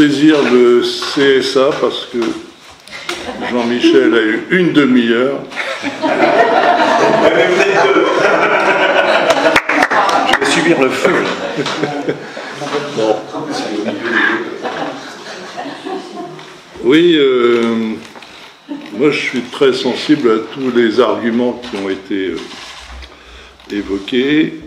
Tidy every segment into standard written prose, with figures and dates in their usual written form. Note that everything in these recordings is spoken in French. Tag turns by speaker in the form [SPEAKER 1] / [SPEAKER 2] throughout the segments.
[SPEAKER 1] saisir le CSA parce que Jean-Michel a eu une demi-heure.
[SPEAKER 2] Je vais subir le feu.
[SPEAKER 1] Bon. Oui, moi je suis très sensible à tous les arguments qui ont été évoqués.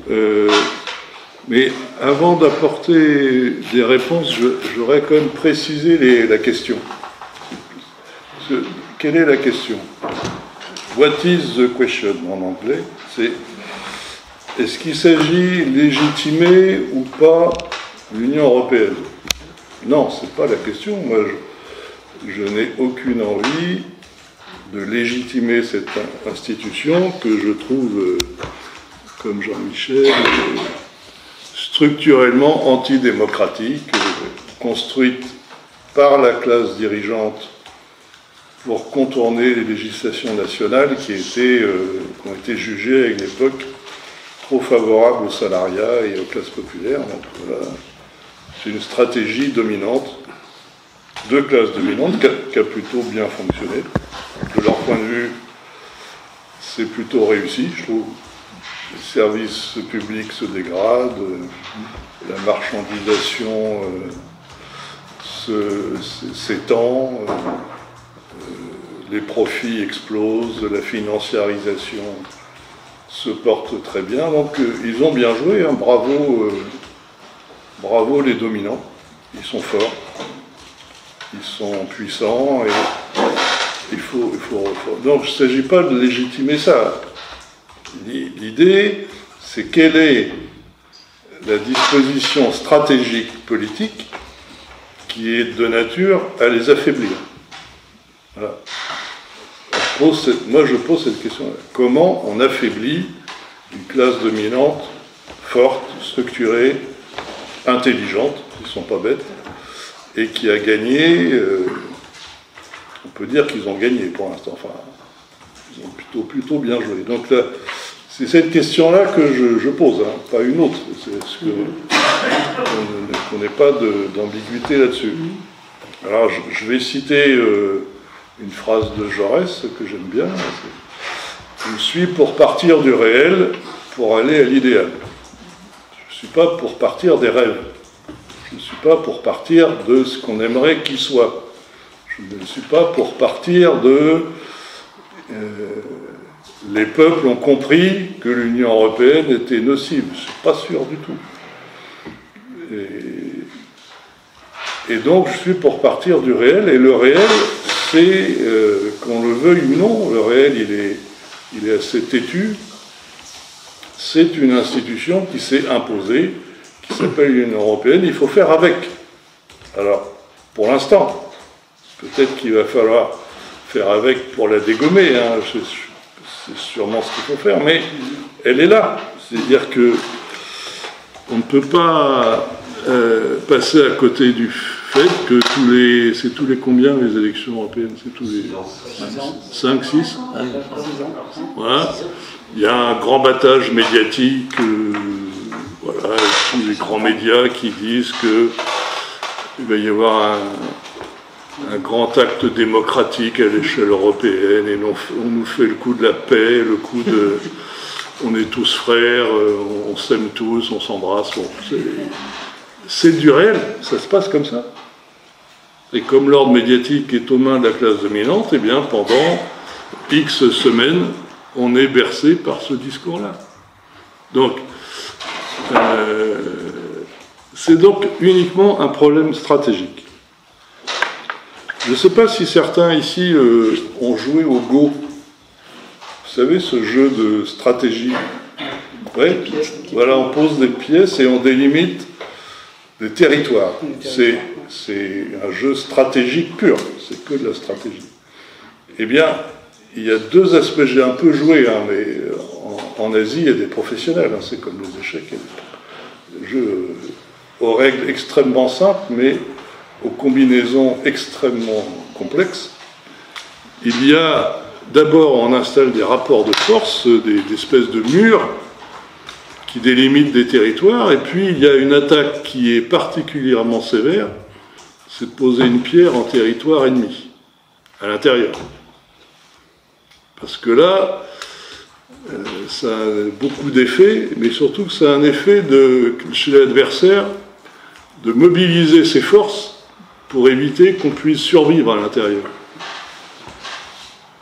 [SPEAKER 1] Mais avant d'apporter des réponses, j'aurais quand même précisé la question. Quelle est la question? What is the question en anglais? C'est est-ce qu'il s'agit de légitimer ou pas l'Union européenne? Non, c'est pas la question. Moi, je n'ai aucune envie de légitimer cette institution que je trouve, comme Jean-Michel, structurellement antidémocratique, construite par la classe dirigeante pour contourner les législations nationales qui ont été jugées à une époque trop favorables aux salariats et aux classes populaires. Donc voilà, c'est une stratégie dominante, de classe dominante, qui a plutôt bien fonctionné. De leur point de vue, c'est plutôt réussi, je trouve. Les services publics se dégradent, la marchandisation s'étend, les profits explosent, la financiarisation se porte très bien. Donc ils ont bien joué, hein. Bravo les dominants, ils sont forts, ils sont puissants, et il faut... Donc il ne s'agit pas de légitimer ça. L'idée, c'est quelle est la disposition stratégique politique qui est de nature à les affaiblir. Voilà. Moi, je pose cette question-là. Comment on affaiblit une classe dominante, forte, structurée, intelligente, ils ne sont pas bêtes, et qui a gagné, on peut dire qu'ils ont gagné pour l'instant, enfin, ils ont plutôt bien joué. Donc là, c'est cette question-là que je pose, hein, pas une autre. C'est qu'on n'ait pas d'ambiguïté là-dessus. Alors, je vais citer une phrase de Jaurès que j'aime bien. Je suis pour partir du réel pour aller à l'idéal. Je ne suis pas pour partir des rêves. Je ne suis pas pour partir de ce qu'on aimerait qu'il soit. Je ne suis pas pour partir de... les peuples ont compris que l'Union européenne était nocive. Je ne suis pas sûr du tout. Et donc, je suis pour partir du réel. Et le réel, c'est, qu'on le veuille ou non, le réel, il est assez têtu. C'est une institution qui s'est imposée, qui s'appelle l'Union européenne. Il faut faire avec. Alors, pour l'instant, peut-être qu'il va falloir faire avec pour la dégommer, hein. C'est sûrement ce qu'il faut faire, mais elle est là. C'est-à-dire que on ne peut pas passer à côté du fait que c'est tous les combien les élections européennes? C'est tous les 5, 6 Voilà. Il y a un grand battage médiatique, voilà, tous les grands médias qui disent qu'il va y avoir un grand acte démocratique à l'échelle européenne, et on nous fait le coup de la paix, le coup de... on est tous frères, on s'aime tous, on s'embrasse. Bon, c'est du réel, ça se passe comme ça. Et comme l'ordre médiatique est aux mains de la classe dominante, eh bien, pendant X semaines, on est bercé par ce discours-là. Donc, c'est donc uniquement un problème stratégique. Je ne sais pas si certains ici ont joué au Go. Vous savez, ce jeu de stratégie. Ouais, voilà, on pose des pièces et on délimite des territoires. C'est un jeu stratégique pur, c'est que de la stratégie. Eh bien, il y a deux aspects, j'ai un peu joué, hein, mais en Asie, il y a des professionnels, hein, c'est comme les échecs, il y a des jeux aux règles extrêmement simples, mais aux combinaisons extrêmement complexes. Il y a, d'abord, on installe des rapports de force, des espèces de murs qui délimitent des territoires, et puis il y a une attaque qui est particulièrement sévère, c'est de poser une pierre en territoire ennemi, à l'intérieur. Parce que là, ça a beaucoup d'effets, mais surtout que ça a un effet chez l'adversaire de mobiliser ses forces pour éviter qu'on puisse survivre à l'intérieur.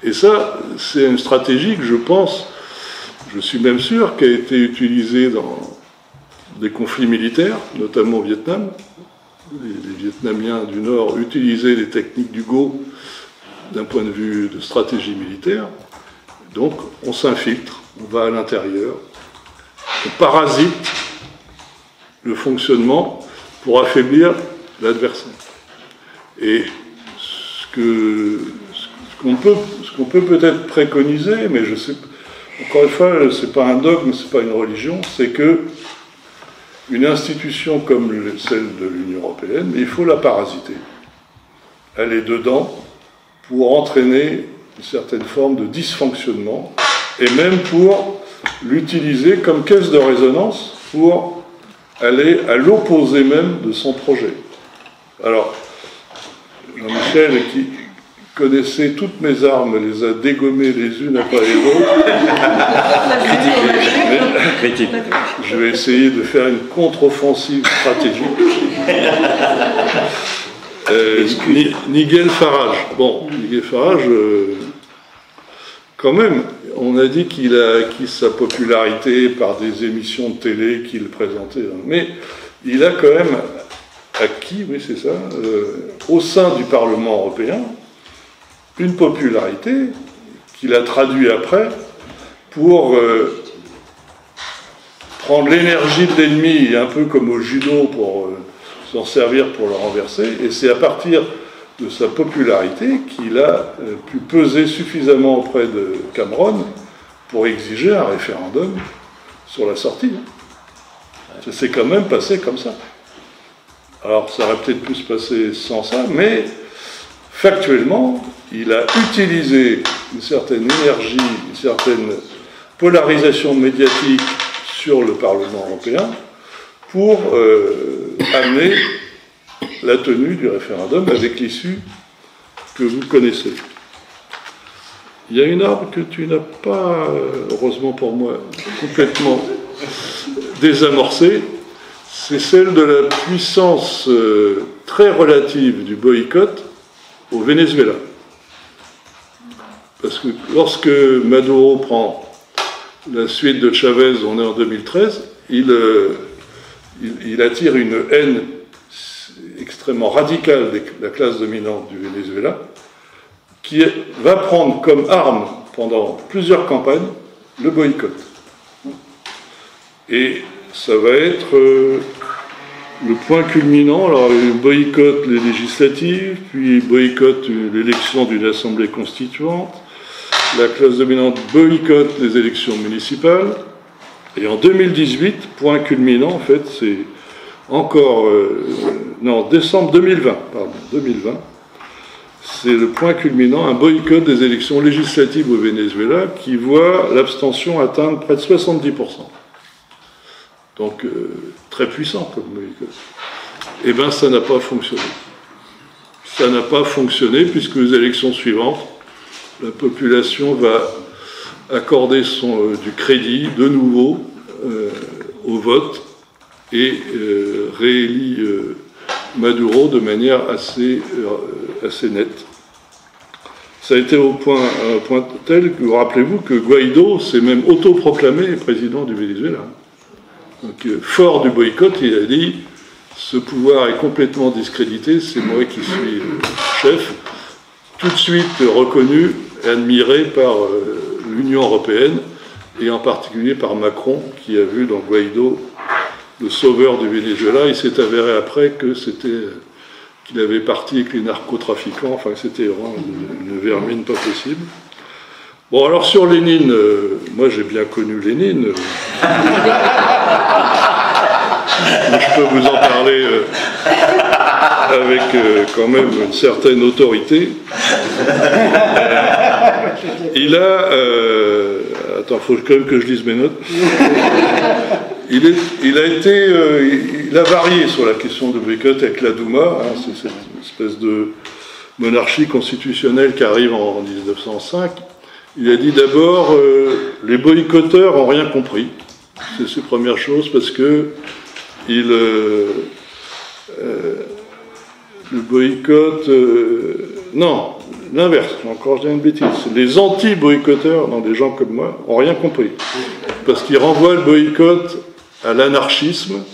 [SPEAKER 1] Et ça, c'est une stratégie que je pense, je suis même sûr, qui a été utilisée dans des conflits militaires, notamment au Vietnam. Les Vietnamiens du Nord utilisaient les techniques du Go d'un point de vue de stratégie militaire. Donc, on s'infiltre, on va à l'intérieur, on parasite le fonctionnement pour affaiblir l'adversaire. Et ce qu'on peut peut-être préconiser, mais je sais, encore une fois, c'est pas un dogme, c'est pas une religion, c'est que une institution comme celle de l'Union européenne, il faut la parasiter. Elle est dedans pour entraîner une certaine forme de dysfonctionnement et même pour l'utiliser comme caisse de résonance pour aller à l'opposé même de son projet. Alors, Jean-Michel, qui connaissait toutes mes armes, les a dégommées les unes après les autres.
[SPEAKER 2] Critique.
[SPEAKER 1] Je vais essayer de faire une contre-offensive stratégique. Nigel Farage. Bon, Nigel Farage, quand même, on a dit qu'il a acquis sa popularité par des émissions de télé qu'il présentait. Mais il a quand même acquis, oui c'est ça, au sein du Parlement européen, une popularité qu'il a traduit après pour prendre l'énergie de l'ennemi, un peu comme au judo, pour s'en servir pour le renverser. Et c'est à partir de sa popularité qu'il a pu peser suffisamment auprès de Cameron pour exiger un référendum sur la sortie. Ça s'est quand même passé comme ça. Alors, ça aurait peut-être pu se passer sans ça, mais factuellement, il a utilisé une certaine énergie, une certaine polarisation médiatique sur le Parlement européen pour amener la tenue du référendum avec l'issue que vous connaissez. Il y a une arme que tu n'as pas, heureusement pour moi, complètement désamorcée, c'est celle de la puissance très relative du boycott au Venezuela. Parce que lorsque Maduro prend la suite de Chavez, on est en 2013, il attire une haine extrêmement radicale de la classe dominante du Venezuela, qui va prendre comme arme pendant plusieurs campagnes le boycott. Et ça va être le point culminant. Alors, il boycotte les législatives, puis il boycotte l'élection d'une assemblée constituante. La classe dominante boycotte les élections municipales. Et en 2018, point culminant, en fait, c'est encore... décembre 2020, pardon, 2020, c'est le point culminant, un boycott des élections législatives au Venezuela qui voit l'abstention atteindre près de 70%. Donc, très puissant comme boycott. Eh bien, ça n'a pas fonctionné. Ça n'a pas fonctionné puisque les élections suivantes, la population va accorder du crédit de nouveau au vote et réélit Maduro de manière assez nette. Ça a été au point tel que, rappelez-vous, que Guaido s'est même autoproclamé président du Venezuela. Donc, fort du boycott, il a dit « Ce pouvoir est complètement discrédité, c'est moi qui suis chef », tout de suite reconnu et admiré par l'Union européenne, et en particulier par Macron, qui a vu dans Guaido le sauveur du Venezuela. Il s'est avéré après qu'il avait parti avec les narcotrafiquants, enfin que c'était vraiment une vermine pas possible. Bon, alors sur Lénine, moi j'ai bien connu Lénine. Je peux vous en parler avec quand même une certaine autorité. Il a... attends, il faut quand même que je lise mes notes. il a varié sur la question de boycott avec la Douma, hein, c'est cette espèce de monarchie constitutionnelle qui arrive en 1905. Il a dit d'abord, les boycotteurs n'ont rien compris. C'est ses premières choses, parce que le boycott... non, l'inverse, encore je dis une bêtise. Les anti-boycotteurs, non, des gens comme moi, n'ont rien compris. Parce qu'ils renvoient le boycott à l'anarchisme,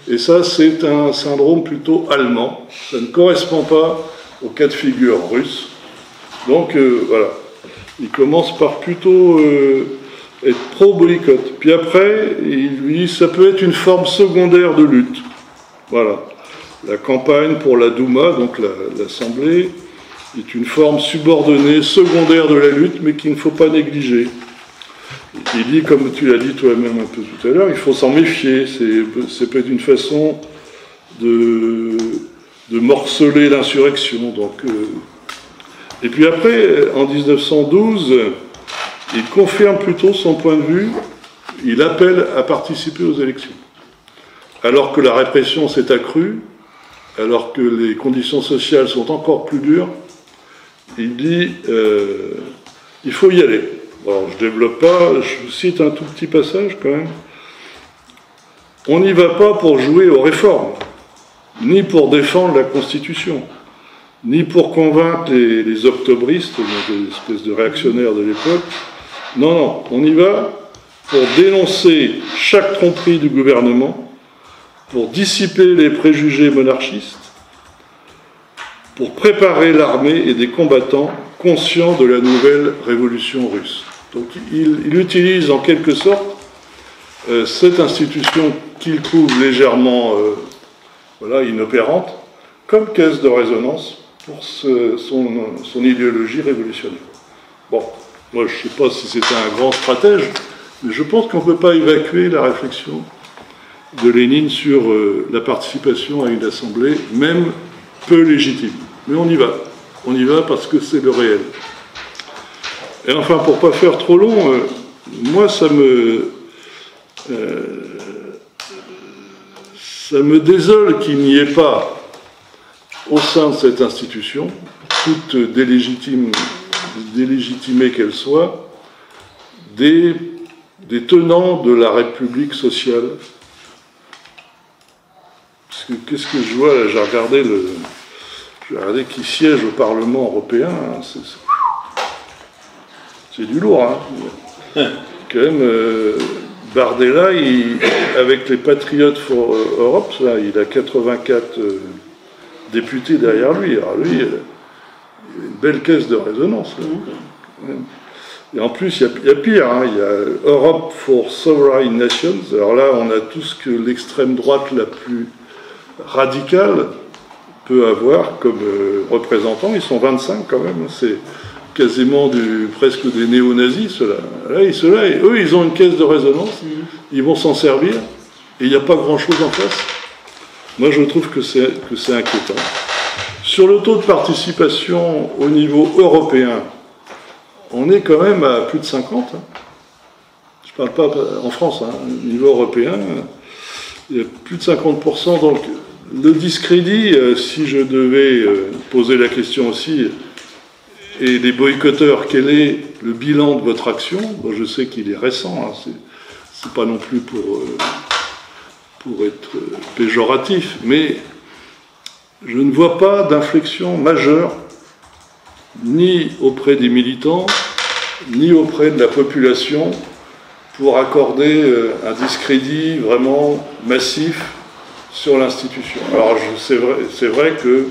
[SPEAKER 1] et ça, c'est un syndrome plutôt allemand. Ça ne correspond pas au cas de figure russe. Donc, voilà. Il commence par plutôt être pro-boycott. Puis après, il dit ça peut être une forme secondaire de lutte. Voilà. La campagne pour la Douma, donc l'Assemblée, est une forme subordonnée, secondaire de la lutte, mais qu'il ne faut pas négliger. Il dit, comme tu l'as dit toi-même un peu tout à l'heure, il faut s'en méfier. C'est peut-être une façon de morceler l'insurrection. Donc, et puis après, en 1912, il confirme plutôt son point de vue. Il appelle à participer aux élections. Alors que la répression s'est accrue, alors que les conditions sociales sont encore plus dures, il dit il faut y aller. Alors je ne développe pas, je cite un tout petit passage quand même. On n'y va pas pour jouer aux réformes, ni pour défendre la Constitution, ni pour convaincre les octobristes, des espèces de réactionnaires de l'époque. Non, non, on y va pour dénoncer chaque tromperie du gouvernement, pour dissiper les préjugés monarchistes, pour préparer l'armée et des combattants conscients de la nouvelle révolution russe. Donc il utilise en quelque sorte cette institution qu'il trouve légèrement inopérante comme caisse de résonance pour son idéologie révolutionnaire. Bon, moi je ne sais pas si c'était un grand stratège, mais je pense qu'on ne peut pas évacuer la réflexion de Lénine sur la participation à une assemblée, même peu légitime. Mais on y va parce que c'est le réel. Et enfin, pour ne pas faire trop long, moi ça me désole qu'il n'y ait pas, au sein de cette institution, toute délégitimée qu'elle soit, des tenants de la République sociale. Parce que qu'est-ce que je vois là? J'ai regardé qui siège au Parlement européen. Hein, c'est du lourd. Hein. Quand même, Bardella, avec les Patriotes for Europe, là, il a 84 députés derrière lui. Alors lui, il a une belle caisse de résonance. Là. Et en plus, il y a pire. Hein, il y a Europe for Sovereign Nations. Alors là, on a tout ce que l'extrême droite la plus radicale peut avoir comme représentants. Ils sont 25 quand même. C'est quasiment presque des néo-nazis, ceux-là. Là, eux, ils ont une caisse de résonance. Ils vont s'en servir. Et il n'y a pas grand-chose en face. Moi, je trouve que c'est inquiétant. Sur le taux de participation au niveau européen, on est quand même à plus de 50. Hein. Je ne parle pas en France, hein, au niveau européen. Il y a plus de 50%. Donc, le discrédit, si je devais poser la question aussi, et les boycotteurs, quel est le bilan de votre action? Bon, je sais qu'il est récent, hein, c'est pas non plus pour être péjoratif, mais je ne vois pas d'inflexion majeure, ni auprès des militants, ni auprès de la population, pour accorder un discrédit vraiment massif sur l'institution. Alors c'est vrai que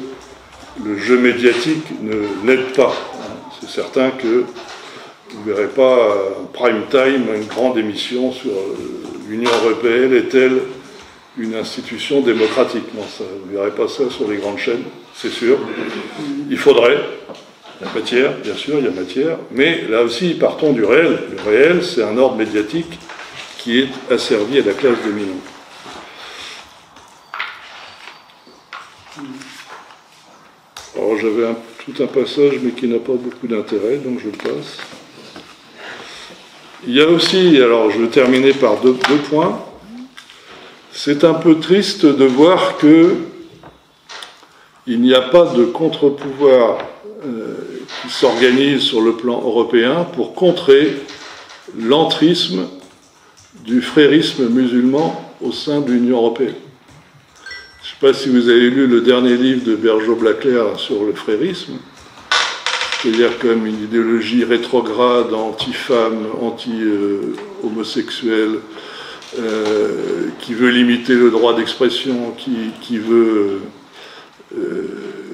[SPEAKER 1] le jeu médiatique n'aide pas. C'est certain que vous ne verrez pas en prime time une grande émission sur l'Union européenne est-elle une institution démocratique. Non, vous ne verrez pas ça sur les grandes chaînes, c'est sûr. Il faudrait. Il y a matière, bien sûr, il y a matière. Mais là aussi, partons du réel. Le réel, c'est un ordre médiatique qui est asservi à la classe dominante. Alors j'avais tout un passage, mais qui n'a pas beaucoup d'intérêt, donc je le passe. Il y a aussi, alors je vais terminer par deux points. c'est un peu triste de voir que il n'y a pas de contre-pouvoir qui s'organise sur le plan européen pour contrer l'entrisme du frérisme musulman au sein de l'Union européenne. Je ne sais pas si vous avez lu le dernier livre de Bergeau-Blaclair sur le frérisme, c'est-à-dire comme une idéologie rétrograde, anti-femme, anti-homosexuelle, qui veut limiter le droit d'expression, qui veut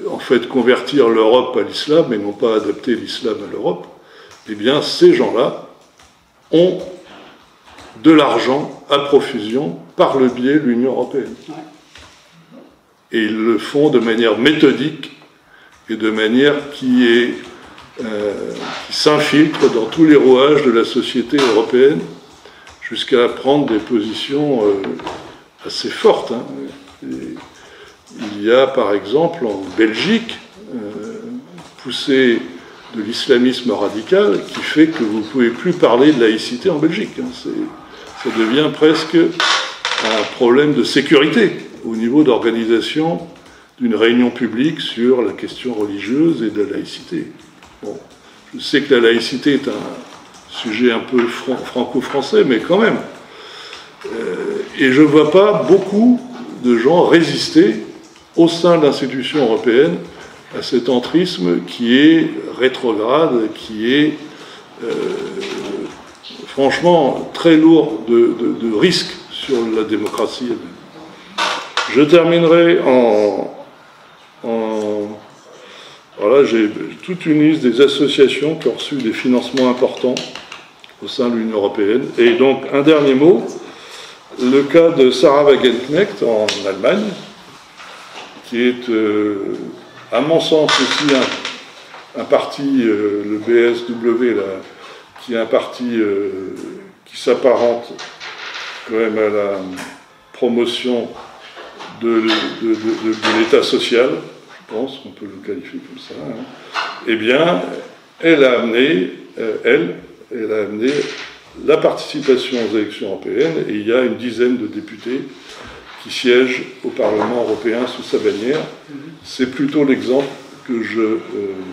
[SPEAKER 1] en fait convertir l'Europe à l'islam et non pas adapter l'islam à l'Europe. Eh bien, ces gens-là ont de l'argent à profusion par le biais de l'Union européenne. Et ils le font de manière méthodique et de manière qui s'infiltre dans tous les rouages de la société européenne jusqu'à prendre des positions assez fortes. Il y a par exemple en Belgique poussé de l'islamisme radical qui fait que vous ne pouvez plus parler de laïcité en Belgique. Ça devient presque un problème de sécurité au niveau d'organisation d'une réunion publique sur la question religieuse et de la laïcité. Bon, je sais que la laïcité est un sujet un peu franco-français, mais quand même. Et je ne vois pas beaucoup de gens résister au sein de l'institution européenne à cet entrisme qui est rétrograde, qui est franchement très lourd de risques sur la démocratie. Je terminerai voilà, j'ai toute une liste des associations qui ont reçu des financements importants au sein de l'Union européenne. Et donc, un dernier mot, le cas de Sarah Wagenknecht en Allemagne, qui est, à mon sens aussi, un parti, le BSW, là, qui est un parti qui s'apparente quand même à la promotion de l'État social, je pense qu'on peut le qualifier comme ça, eh bien, elle a amené la participation aux élections européennes, et il y a une dizaine de députés qui siègent au Parlement européen sous sa bannière. C'est plutôt l'exemple que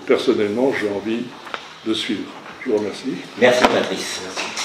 [SPEAKER 1] personnellement, j'ai envie de suivre. Je vous remercie.
[SPEAKER 3] Merci Patrice. Merci.